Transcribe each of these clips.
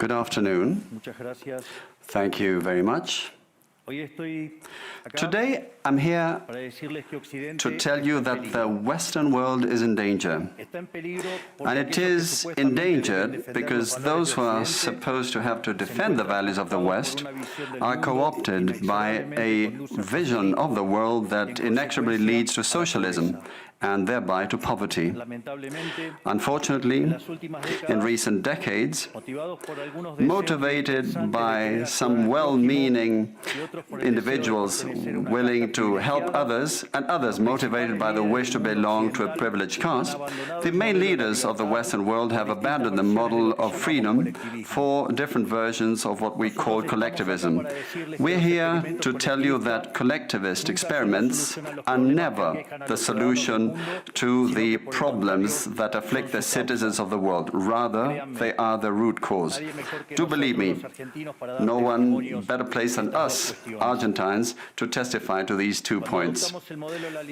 Good afternoon. Muchas gracias. Thank you very much. Hoy estoy acá Today, I'm here para decirles que Occidente to tell you está en that the peligro. Western world is in danger. Está en peligro porque And it aquellos que is supuestamente deben endangered defender because los valores those de who are Occidente supposed to have to se defend the encuentran values of the cooptados West por una visión del are mundo co-opted by a inexorablemente conduce al vision of the fascismo world that y en inexorably consecuencia leads to a la socialism pobreza. and thereby to poverty. Lamentablemente, Unfortunately, en las últimas in décadas, recent decades, motivados por algunos deseos motivated impulsantes de by querer some ayudar al well-meaning prójimo y otros por el deseo de individuals pertenecer a una willing casta to help privilegiada, others, and others motivated by the wish to belong to a privileged caste, the main leaders of the Western world have abandoned the model of freedom for different versions of what we call collectivism. We're here to tell you that collectivist experiments are never the solution to the problems that afflict the citizens of the world. Rather, they are the root cause. Do believe me, no one better placed than us, Argentines, to testify to these 2 points.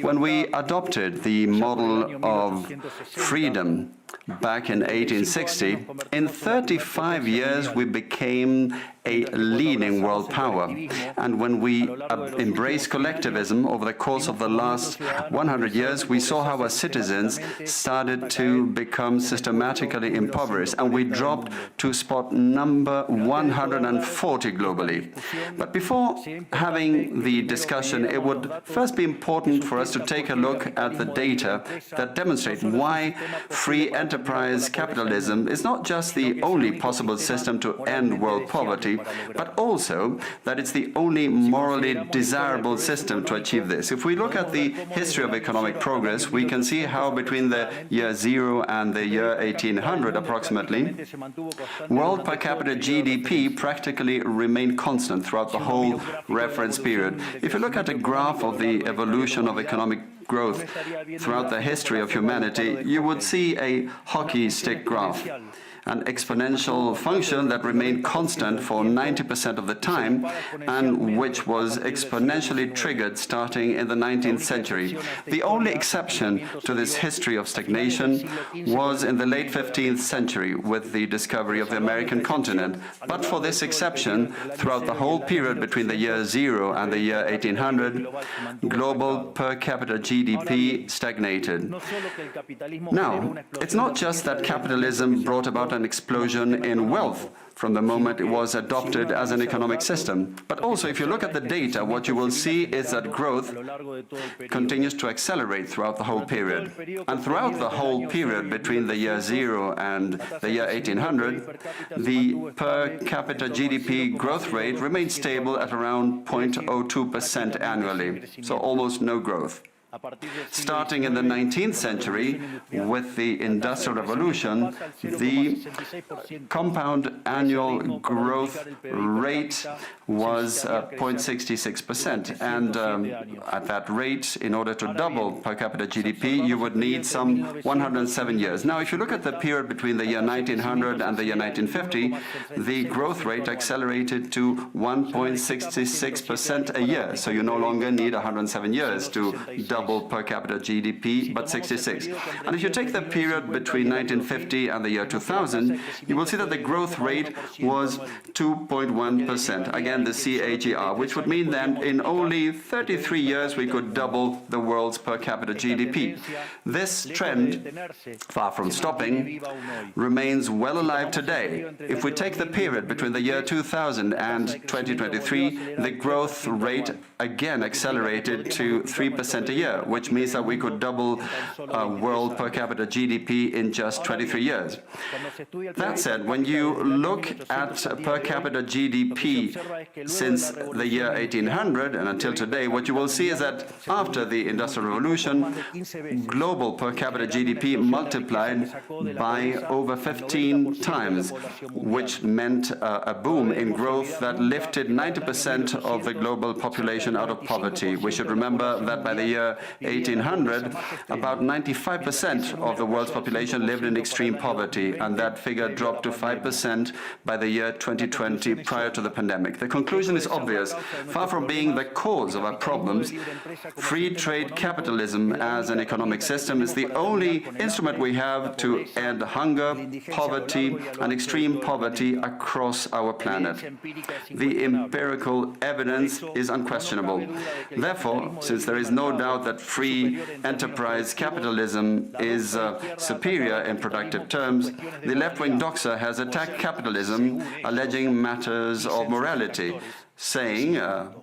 When we adopted the model of freedom back in 1860, in 35 years we became a leading world power. And when we embraced collectivism over the course of the last 100 years, we saw how our citizens started to become systematically impoverished, and we dropped to spot number 140 globally. But before having the discussion, it would first be important for us to take a look at the data that demonstrate why free enterprise capitalism is not just the only possible system to end world poverty, but also that it's the only morally desirable system to achieve this. If we look at the history of economic progress, we can see how between the year 0 and the year 1800 approximately, world per capita GDP practically remained constant throughout the whole reference period. If you look at a graph of the evolution of economic growth throughout the history of humanity, you would see a hockey stick graph, an exponential function that remained constant for 90% of the time and which was exponentially triggered starting in the 19th century. The only exception to this history of stagnation was in the late 15th century with the discovery of the American continent. But for this exception, throughout the whole period between the year 0 and the year 1800, global per capita GDP stagnated. Now, it's not just that capitalism brought about an explosion in wealth from the moment it was adopted as an economic system. But also, if you look at the data, what you will see is that growth continues to accelerate throughout the whole period. And throughout the whole period between the year 0 and the year 1800, the per capita GDP growth rate remained stable at around 0.02% annually, so almost no growth. Starting in the 19th century, with the Industrial Revolution, the compound annual growth rate was 0.66%. And at that rate, in order to double per capita GDP, you would need some 107 years. Now, if you look at the period between the year 1900 and the year 1950, the growth rate accelerated to 1.66% a year. So you no longer need 107 years to double per capita GDP, but 66. And if you take the period between 1950 and the year 2000, you will see that the growth rate was 2.1%. Again, the CAGR, which would mean that in only 33 years we could double the world's per capita GDP. This trend, far from stopping, remains well alive today. If we take the period between the year 2000 and 2023, the growth rate again accelerated to 3% a year, which means that we could double world per capita GDP in just 23 years. That said, when you look at per capita GDP since the year 1800 and until today, what you will see is that after the Industrial Revolution, global per capita GDP multiplied by over 15 times, which meant a boom in growth that lifted 90% of the global population out of poverty. We should remember that by the year year 1800, about 95% of the world's population lived in extreme poverty, and that figure dropped to 5% by the year 2020, prior to the pandemic. The conclusion is obvious. Far from being the cause of our problems, free trade capitalism as an economic system is the only instrument we have to end hunger, poverty, and extreme poverty across our planet. The empirical evidence is unquestionable. Therefore, since there is no doubt that free enterprise capitalism is superior in productive terms, the left-wing doxa has attacked capitalism, alleging matters of morality, saying,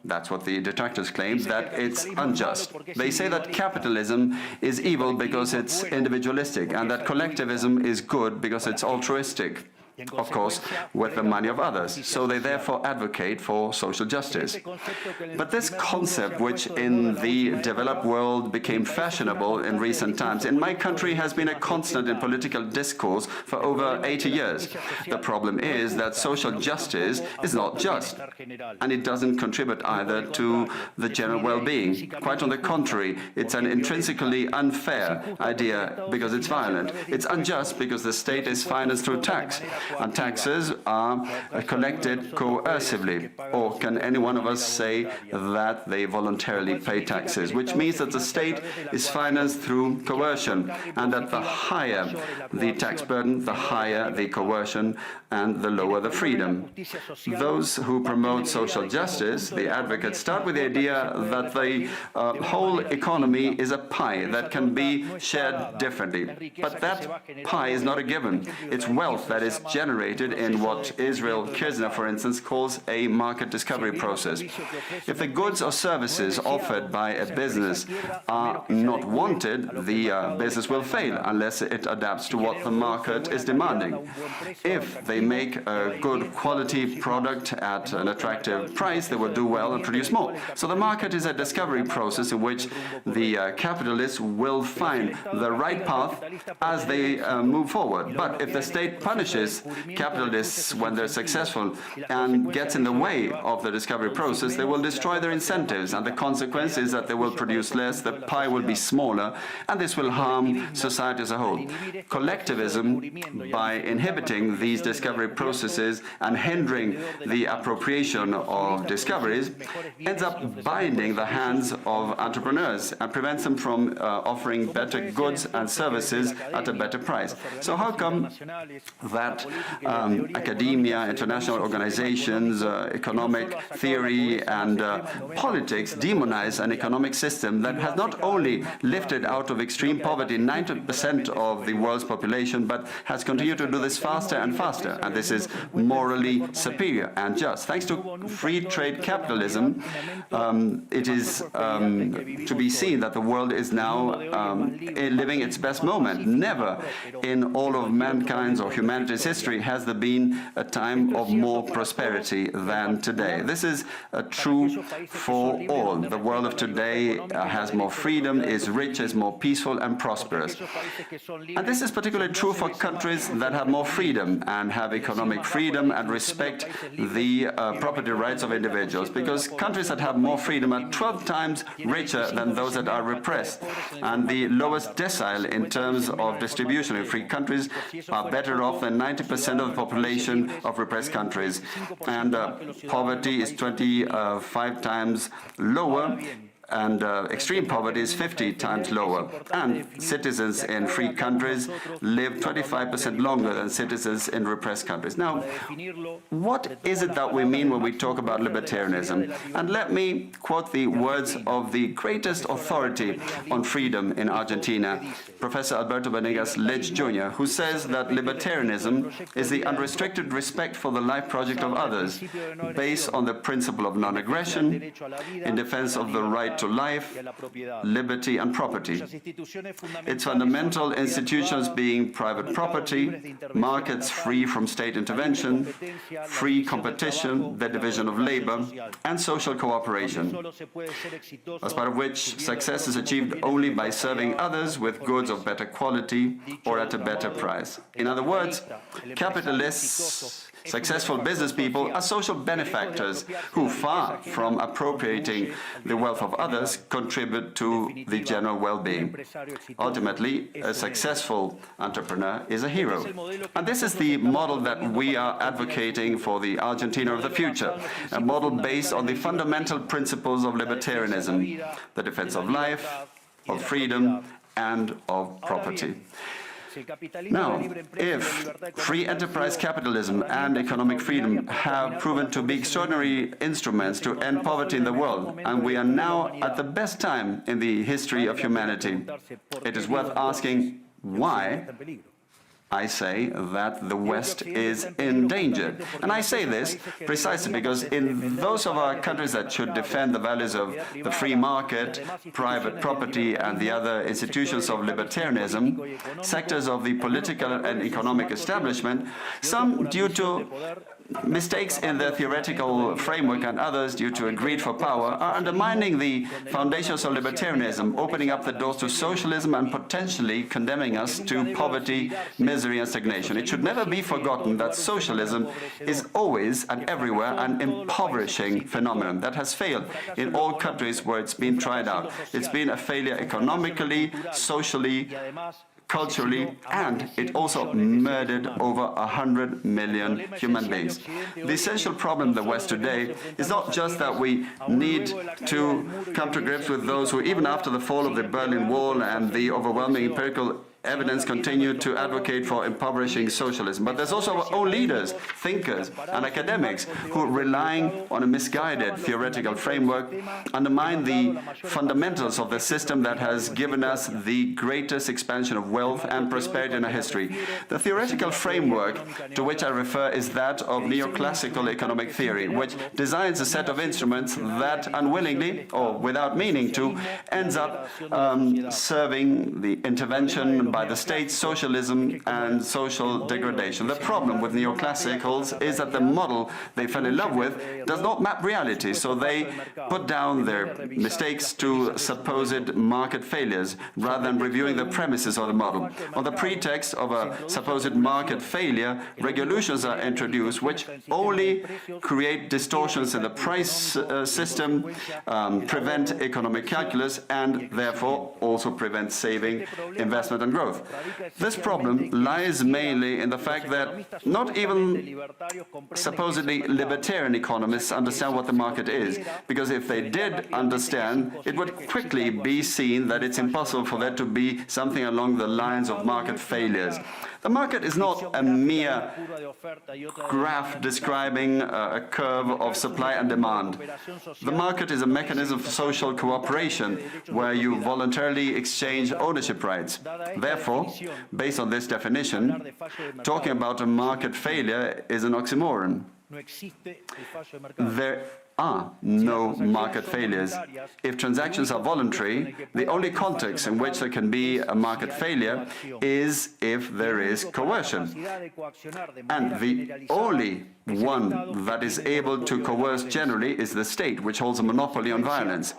that's what the detractors claim, that it's unjust. They say that capitalism is evil because it's individualistic, and that collectivism is good because it's altruistic, of course, with the money of others. So they therefore advocate for social justice. But this concept, which in the developed world became fashionable in recent times, in my country has been a constant in political discourse for over 80 years. The problem is that social justice is not just, and it doesn't contribute either to the general well-being. Quite on the contrary, it's an intrinsically unfair idea because it's violent. It's unjust because the state is financed through tax, and taxes are collected coercively. Or can any one of us say that they voluntarily pay taxes? Which means that the state is financed through coercion, and that the higher the tax burden, the higher the coercion, and the lower the freedom. Those who promote social justice, the advocates, start with the idea that the whole economy is a pie that can be shared differently. But that pie is not a given. It's wealth that is generated in what Israel Kirzner, for instance, calls a market discovery process. If the goods or services offered by a business are not wanted, the business will fail unless it adapts to what the market is demanding. If they make a good quality product at an attractive price, they will do well and produce more. So the market is a discovery process in which the capitalists will find the right path as they move forward. But if the state punishes capitalists when they're successful and gets in the way of the discovery process, they will destroy their incentives, and the consequence is that they will produce less, the pie will be smaller, and this will harm society as a whole. Collectivism, by inhibiting these discovery processes and hindering the appropriation of discoveries, ends up binding the hands of entrepreneurs and prevents them from offering better goods and services at a better price. So how come that academia, international organizations, economic theory, and politics demonize an economic system that has not only lifted out of extreme poverty 90% of the world's population, but has continued to do this faster and faster, and this is morally superior and just. Thanks to free trade capitalism, it is to be seen that the world is now living its best moment. Never in all of mankind's or humanity's history has there been a time of more prosperity than today. This is true for all. The world of today has more freedom, is rich, is more peaceful and prosperous. And this is particularly true for countries that have more freedom and have economic freedom and respect the property rights of individuals, because countries that have more freedom are 12 times richer than those that are repressed, and the lowest decile in terms of distribution in free countries are better off than 90% of the population of repressed countries, and poverty is 25 times lower, and extreme poverty is 50 times lower. And citizens in free countries live 25% longer than citizens in repressed countries. Now, what is it that we mean when we talk about libertarianism? And let me quote the words of the greatest authority on freedom in Argentina, Professor Alberto Venegas Lech Jr., who says that libertarianism is the unrestricted respect for the life project of others, based on the principle of non-aggression, in defense of the right to life, liberty and property. Its fundamental institutions being private property, markets free from state intervention, free competition, the division of labor, and social cooperation, as part of which success is achieved only by serving others with goods of better quality or at a better price. In other words, capitalists Successful business people are social benefactors who, far from appropriating the wealth of others, contribute to the general well-being. Ultimately, a successful entrepreneur is a hero. And this is the model that we are advocating for the Argentina of the future, a model based on the fundamental principles of libertarianism, the defense of life, of freedom, and of property. Now, if free enterprise capitalism and economic freedom have proven to be extraordinary instruments to end poverty in the world, and we are now at the best time in the history of humanity, it is worth asking why I say that the West is endangered. And I say this precisely because in those of our countries that should defend the values of the free market, private property, and the other institutions of libertarianism, sectors of the political and economic establishment, some due to mistakes in their theoretical framework and others due to a greed for power, are undermining the foundations of libertarianism, opening up the doors to socialism and potentially condemning us to poverty, misery and stagnation. It should never be forgotten that socialism is always and everywhere an impoverishing phenomenon that has failed in all countries where it's been tried out. It's been a failure economically, socially, culturally, and it also murdered over 100 million human beings. The essential problem in the West today is not just that we need to come to grips with those who, even after the fall of the Berlin Wall and the overwhelming empirical evidence, continue to advocate for impoverishing socialism. But there's also our own leaders, thinkers, and academics who, relying on a misguided theoretical framework, undermine the fundamentals of the system that has given us the greatest expansion of wealth and prosperity in our history. The theoretical framework to which I refer is that of neoclassical economic theory, which designs a set of instruments that unwillingly, or without meaning to, ends up serving the intervention by the state, socialism, and social degradation. The problem with neoclassicals is that the model they fell in love with does not map reality, so they put down their mistakes to supposed market failures rather than reviewing the premises of the model. On the pretext of a supposed market failure, regulations are introduced which only create distortions in the price system, prevent economic calculus, and therefore also prevent saving, investment, and growth. This problem lies mainly in the fact that not even supposedly libertarian economists understand what the market is, because if they did understand, it would quickly be seen that it's impossible for there to be something along the lines of market failures. The market is not a mere graph describing a curve of supply and demand. The market is a mechanism for social cooperation where you voluntarily exchange ownership rights. Therefore, based on this definition, talking about a market failure is an oxymoron. There are no market failures. If transactions are voluntary, the only context in which there can be a market failure is if there is coercion. And the only one that is able to coerce generally is the state, which holds a monopoly on violence.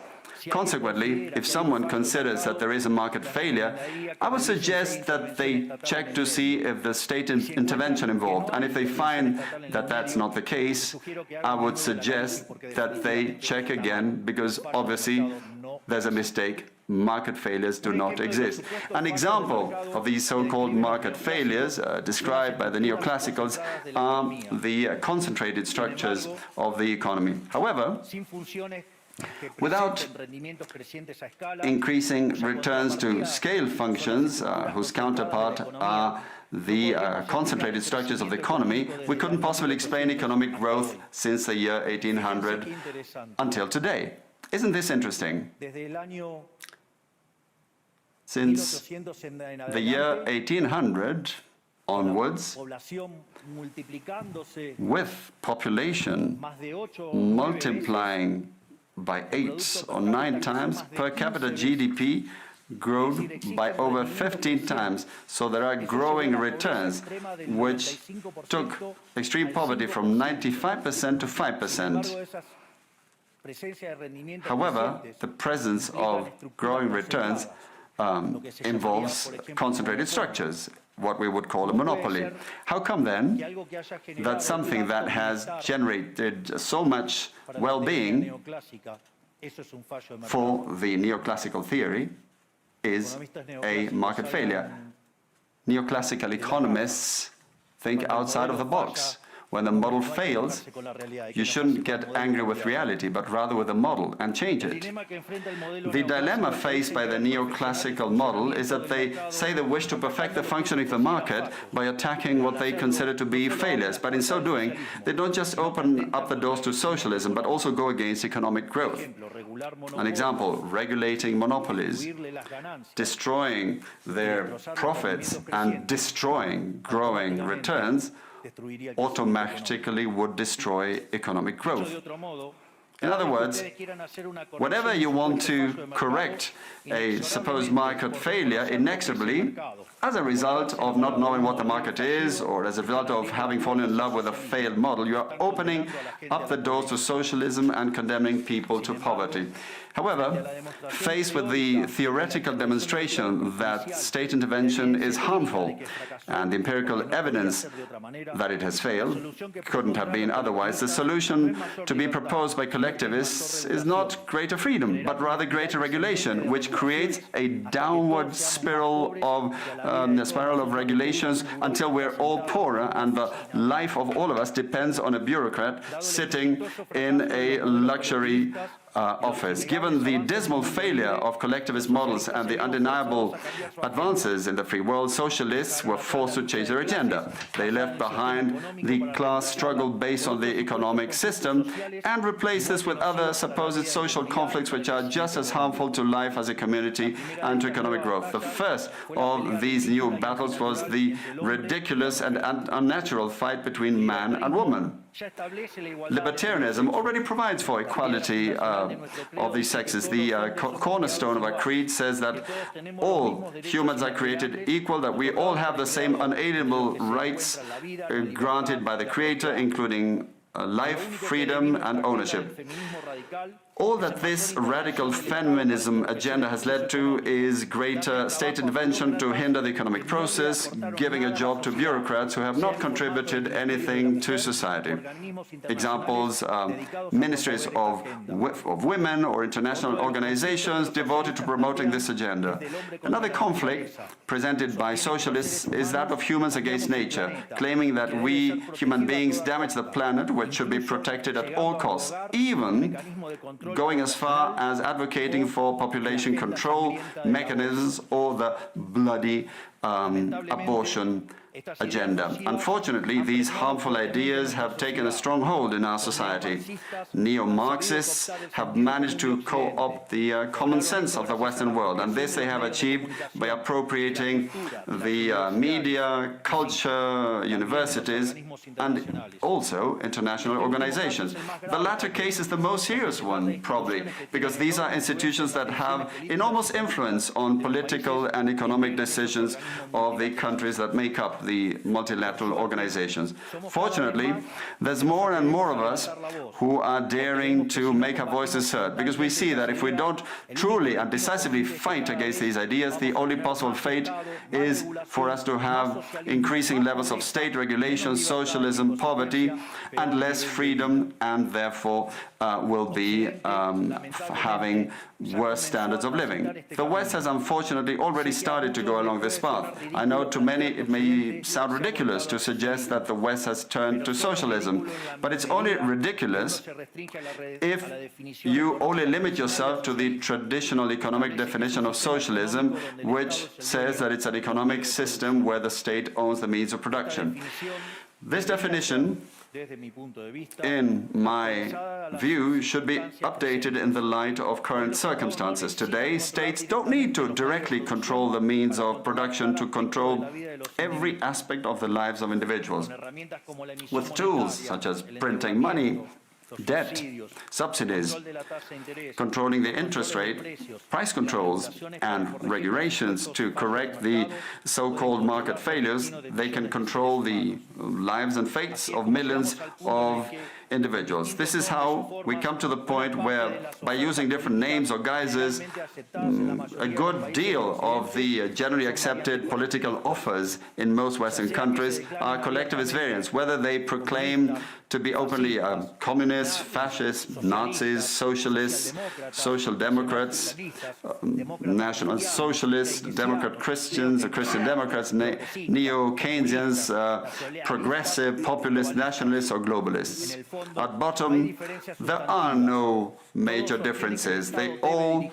Consequently, if someone considers that there is a market failure, I would suggest that they check to see if the state intervention involved. And if they find that that's not the case, I would suggest that they check again, because obviously there's a mistake. Market failures do not exist. An example of these so-called market failures described by the neoclassicals are the concentrated structures of the economy. However, without increasing returns to scale functions, whose counterpart are the concentrated structures of the economy, we couldn't possibly explain economic growth since the year 1800 until today. Isn't this interesting? Since the year 1800 onwards, with population multiplying by 8 or 9 times, per capita GDP grown by over 15 times. So there are growing returns, which took extreme poverty from 95% to 5%. However, the presence of growing returns involves concentrated structures, what we would call a monopoly. How come then that something that has generated so much well-being for the neoclassical theory is a market failure? Neoclassical economists think outside of the box. When the model fails, you shouldn't get angry with reality, but rather with the model and change it. The dilemma faced by the neoclassical model is that they say they wish to perfect the functioning of the market by attacking what they consider to be failures. But in so doing, they don't just open up the doors to socialism, but also go against economic growth. An example, regulating monopolies, destroying their profits and destroying growing returns automatically would destroy economic growth. In other words, whenever you want to correct a supposed market failure inexorably, as a result of not knowing what the market is, or as a result of having fallen in love with a failed model, you are opening up the doors to socialism and condemning people to poverty. However, faced with the theoretical demonstration that state intervention is harmful and the empirical evidence that it has failed couldn't have been otherwise, the solution to be proposed by collectivists is not greater freedom, but rather greater regulation, which creates a downward spiral of regulations until we're all poorer and the life of all of us depends on a bureaucrat sitting in a luxury office. Given the dismal failure of collectivist models and the undeniable advances in the free world, socialists were forced to change their agenda. They left behind the class struggle based on the economic system and replaced this with other supposed social conflicts which are just as harmful to life as a community and to economic growth. The first of these new battles was the ridiculous and unnatural fight between man and woman. Libertarianism already provides for equality of the sexes. The cornerstone of our creed says that all humans are created equal, that we all have the same unalienable rights granted by the Creator, including life, freedom, and ownership. All that this radical feminism agenda has led to is greater state intervention to hinder the economic process, giving a job to bureaucrats who have not contributed anything to society. Examples, ministries of women or international organizations devoted to promoting this agenda. Another conflict presented by socialists is that of humans against nature, claiming that we human beings damage the planet, which should be protected at all costs, even going as far as advocating for population control mechanisms or the bloody abortion agenda. Unfortunately, these harmful ideas have taken a strong hold in our society. Neo-Marxists have managed to co-opt the common sense of the Western world, and this they have achieved by appropriating the media, culture, universities, and also international organizations. The latter case is the most serious one, probably, because these are institutions that have enormous influence on political and economic decisions of the countries that make up the multilateral organizations. Fortunately, there's more and more of us who are daring to make our voices heard, because we see that if we don't truly and decisively fight against these ideas, the only possible fate is for us to have increasing levels of state regulation, socialism, poverty, and less freedom, and therefore will be having worse standards of living. The West has unfortunately already started to go along this path. I know to many it may sound ridiculous to suggest that the West has turned to socialism, but it's only ridiculous if you only limit yourself to the traditional economic definition of socialism, which says that it's an economic system where the state owns the means of production. This definition, in my view, should be updated in the light of current circumstances. Today, states don't need to directly control the means of production to control every aspect of the lives of individuals. With tools such as printing money, debt, subsidies, controlling the interest rate, price controls, and regulations to correct the so-called market failures, they can control the lives and fates of millions of individuals. This is how we come to the point where, by using different names or guises, a good deal of the generally accepted political offers in most Western countries are collectivist variants, whether they proclaim to be openly communists, fascists, Nazis, socialists, social democrats, national socialists, Democrat Christians, Christian Democrats, neo-Keynesians, progressive, populist, nationalists, or globalists. At bottom, there are no major differences. They all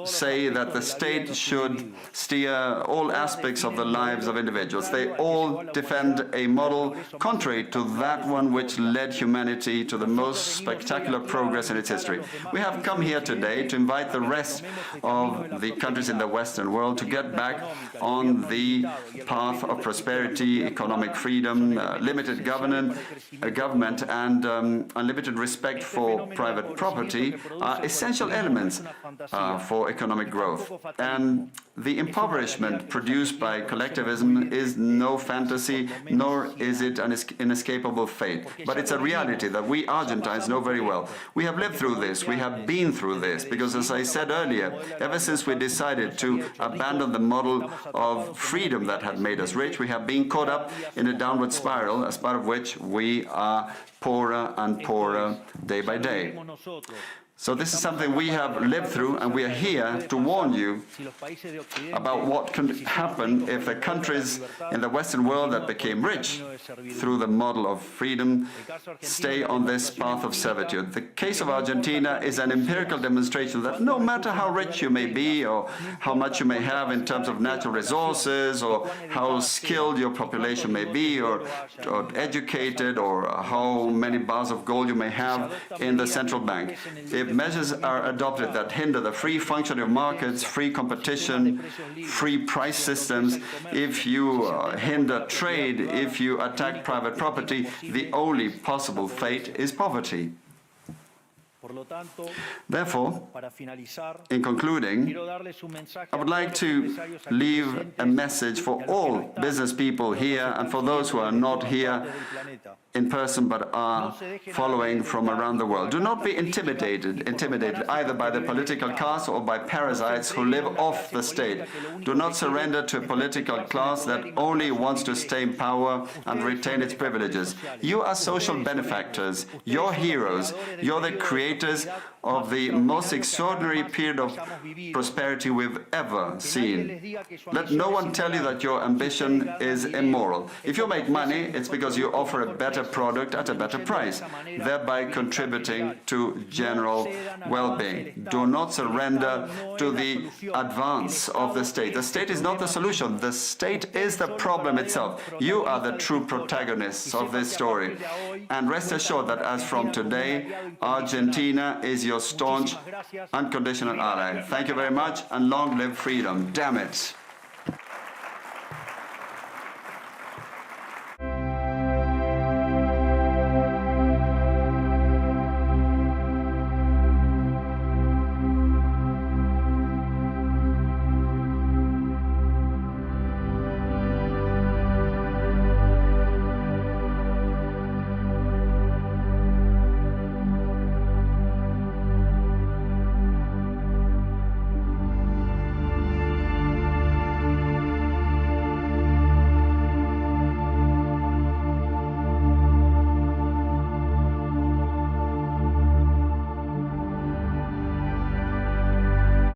say that the state should steer all aspects of the lives of individuals. They all defend a model contrary to that one which led humanity to the most spectacular progress in its history. We have come here today to invite the rest of the countries in the Western world to get back on the path of prosperity, economic freedom, limited government, and unlimited respect for private property are essential elements for economic growth. And the impoverishment produced by collectivism is no fantasy, nor is it an inescapable fate. But it's a reality that we Argentines know very well. We have lived through this, we have been through this, because as I said earlier, ever since we decided to abandon the model of freedom that had made us rich, we have been caught up in a downward spiral, as part of which we are poorer and poorer day by day. So this is something we have lived through, and we are here to warn you about what can happen if the countries in the Western world that became rich through the model of freedom stay on this path of servitude. The case of Argentina is an empirical demonstration that no matter how rich you may be, or how much you may have in terms of natural resources, or how skilled your population may be, or educated, or how many bars of gold you may have in the central bank, if measures are adopted that hinder the free functioning of markets, free competition, free price systems, if you hinder trade, if you attack private property, the only possible fate is poverty. Therefore, in concluding, I would like to leave a message for all business people here and for those who are not here in person but are following from around the world. Do not be intimidated either by the political class or by parasites who live off the state. Do not surrender to a political class that only wants to stay in power and retain its privileges. You are social benefactors, you're heroes, you're the creators of the most extraordinary period of prosperity we've ever seen. Let no one tell you that your ambition is immoral. If you make money, it's because you offer a better product at a better price, thereby contributing to general well-being. Do not surrender to the advance of the state. The state is not the solution. The state is the problem itself. You are the true protagonists of this story. And rest assured that as from today, Argentina is your staunch, unconditional ally. Thank you very much, and long live freedom. Damn it.